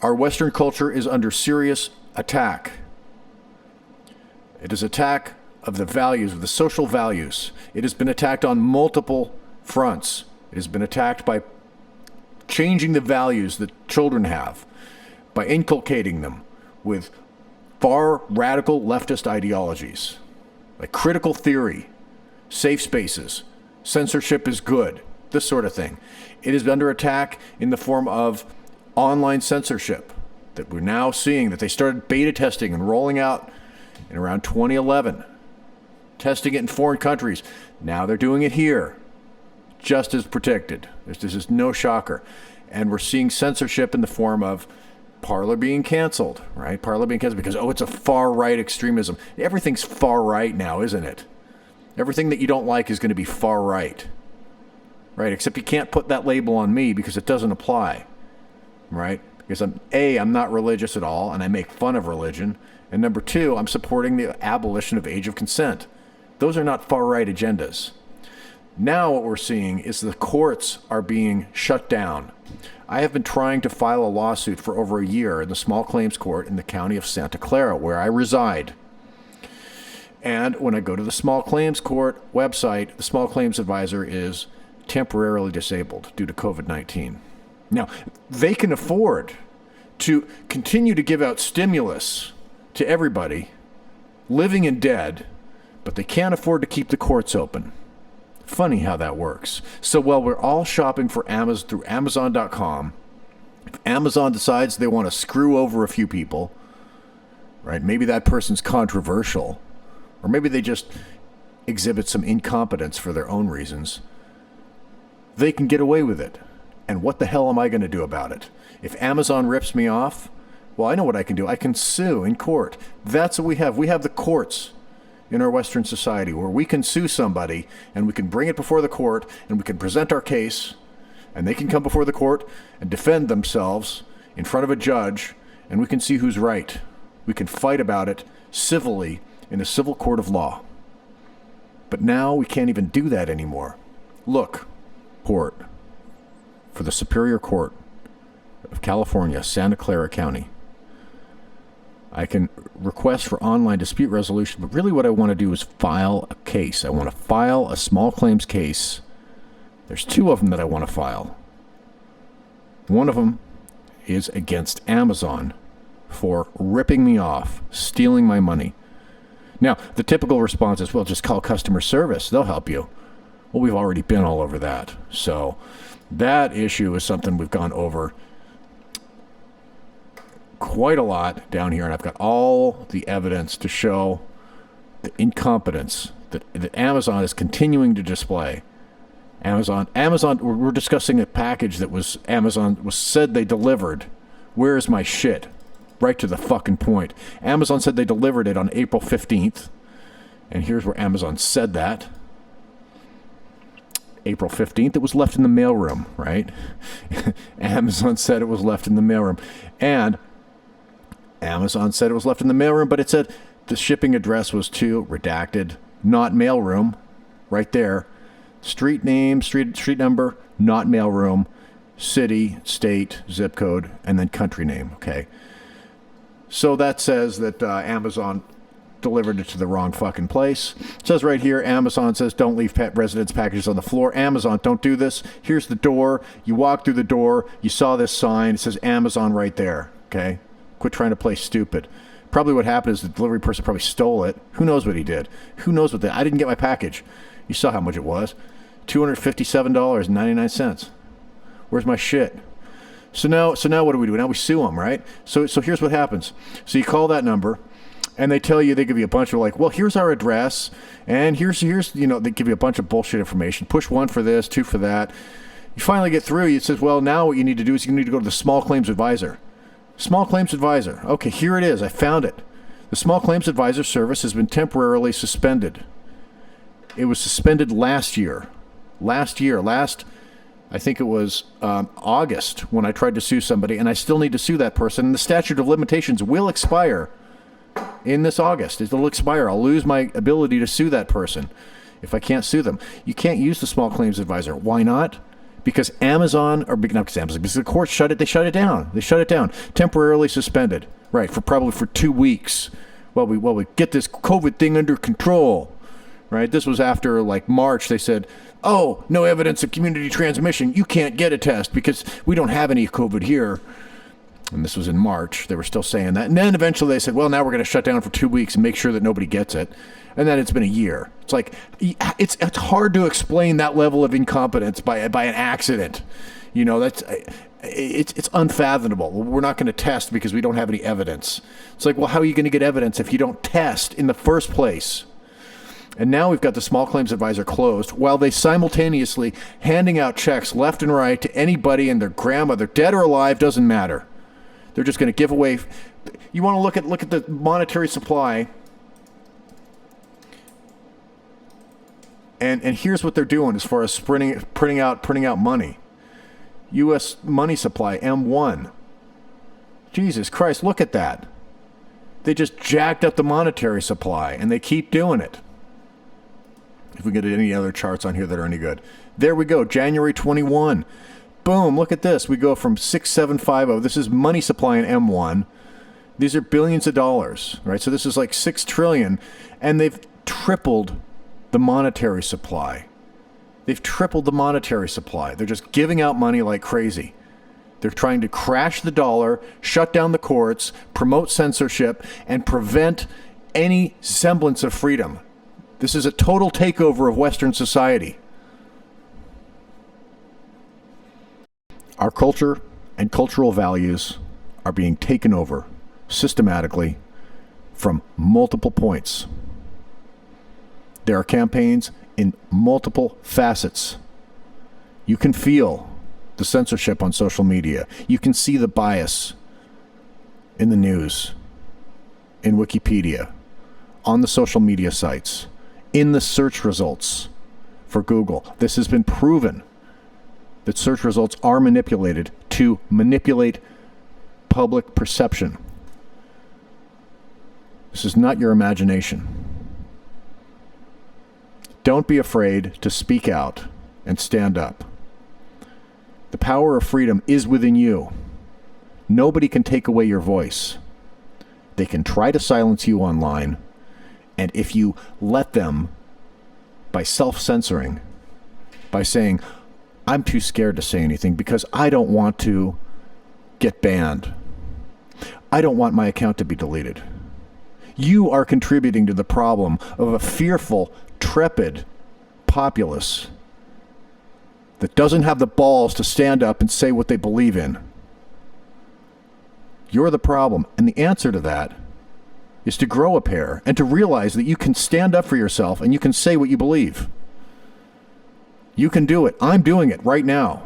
Our Western culture is under serious attack. It is attack of the values, of the social values. It has been attacked on multiple fronts. It has been attacked by changing the values that children have, by inculcating them with far radical leftist ideologies, like critical theory, safe spaces, censorship is good, this sort of thing. It is under attack in the form of online censorship that we're now seeing, that they started beta testing and rolling out in around 2011, testing it in foreign countries. Now they're doing it here, just as predicted. This is no shocker. And we're seeing censorship in the form of Parler being canceled, right? Parler being canceled because, it's a far-right extremism. Everything's far-right now, isn't it? Everything that you don't like is going to be far-right, right? Except you can't put that label on me because it doesn't apply, right? Because I'm not religious at all, and I make fun of religion. And number two, I'm supporting the abolition of age of consent. Those are not far-right agendas. Now what we're seeing is the courts are being shut down. I have been trying to file a lawsuit for over a year in the small claims court in the county of Santa Clara, where I reside. And when I go to the small claims court website, the small claims advisor is temporarily disabled due to COVID-19. Now, they can afford to continue to give out stimulus to everybody, living and dead, but they can't afford to keep the courts open. Funny how that works. So while we're all shopping for Amazon through Amazon.com, if Amazon decides they want to screw over a few people, right? Maybe that person's controversial, or maybe they just exhibit some incompetence for their own reasons, they can get away with it. And what the hell am I going to do about it? If Amazon rips me off, well, I know what I can do. I can sue in court. That's what we have. We have the courts in our Western society where we can sue somebody and we can bring it before the court and we can present our case and they can come before the court and defend themselves in front of a judge and we can see who's right. We can fight about it civilly in a civil court of law. But now we can't even do that anymore. Look, court, for the Superior Court of California, Santa Clara County. I can request for online dispute resolution, but really what I want to do is file a case. I want to file a small claims case. There's two of them that I want to file. One of them is against Amazon for ripping me off, stealing my money. Now, the typical response is, well, just call customer service. They'll help you. Well, we've already been all over that. So that issue is something we've gone over quite a lot down here, and I've got all the evidence to show the incompetence that Amazon is continuing to display. Amazon, we're discussing a package that Amazon said they delivered. Where is my shit? Right to the fucking point. Amazon said they delivered it on April 15th, and here's where Amazon said that. April 15th, it was left in the mailroom, right? Amazon said it was left in the mailroom. And Amazon said it was left in the mailroom, but it said the shipping address was to redacted, not mailroom, right there. Street name, street number, not mailroom, city, state, zip code, and then country name, okay? So that says that Amazon delivered it to the wrong fucking place. It says right here, Amazon says don't leave residents' packages on the floor. Amazon, don't do this. Here's the door. You walk through the door. You saw this sign. It says Amazon right there, okay? Quit trying to play stupid. Probably what happened is the delivery person probably stole it. Who knows what he did? Who knows what I didn't get my package. You saw how much it was. $257.99. Where's my shit? So now what do we do? Now we sue them, right? So here's what happens. So you call that number, and they tell you, they give you a bunch of well, here's our address, and here's they give you a bunch of bullshit information. Push 1 for this, 2 for that. You finally get through. It says, well, now what you need to do is you need to go to the small claims advisor. Small Claims Advisor. Okay, here it is. I found it. The Small Claims Advisor service has been temporarily suspended. It was suspended last year. I think it was August when I tried to sue somebody, and I still need to sue that person. And the statute of limitations will expire in this August. It'll expire. I'll lose my ability to sue that person if I can't sue them. You can't use the Small Claims Advisor. Why not? because Amazon, or not because Amazon, because the court shut it, they shut it down. They shut it down, temporarily suspended, right, probably for 2 weeks while we get this COVID thing under control, right? This was after like March. They said, oh, no evidence of community transmission. You can't get a test because we don't have any COVID here. And this was in March. They were still saying that. And then eventually they said, well, now we're going to shut down for 2 weeks and make sure that nobody gets it. And then it's been a year. It's like, it's hard to explain that level of incompetence by an accident. You know, it's unfathomable. We're not going to test because we don't have any evidence. It's like, well, how are you going to get evidence if you don't test in the first place? And now we've got the small claims advisor closed while they simultaneously handing out checks left and right to anybody and their grandmother, dead or alive, doesn't matter. They're just going to give away. You want to look at the monetary supply. And here's what they're doing as far as printing out money. U.S. money supply, M1. Jesus Christ, look at that. They just jacked up the monetary supply, and they keep doing it. If we get any other charts on here that are any good. There we go, January 21. Boom, look at this. We go from 6750. This is money supply in M1. These are billions of dollars, right? So this is like 6 trillion, and they've tripled the monetary supply. They've tripled the monetary supply. They're just giving out money like crazy. They're trying to crash the dollar, shut down the courts, promote censorship, and prevent any semblance of freedom. This is a total takeover of Western society. Our culture and cultural values are being taken over systematically from multiple points. There are campaigns in multiple facets. You can feel the censorship on social media. You can see the bias in the news, in Wikipedia, on the social media sites, in the search results for Google. This has been proven that search results are manipulated to manipulate public perception. This is not your imagination. Don't be afraid to speak out and stand up. The power of freedom is within you. Nobody can take away your voice. They can try to silence you online, and if you let them, by self-censoring, by saying, I'm too scared to say anything because I don't want to get banned. I don't want my account to be deleted. You are contributing to the problem of a fearful, trepid populace that doesn't have the balls to stand up and say what they believe in. You're the problem. And the answer to that is to grow a pair and to realize that you can stand up for yourself and you can say what you believe. You can do it. I'm doing it right now.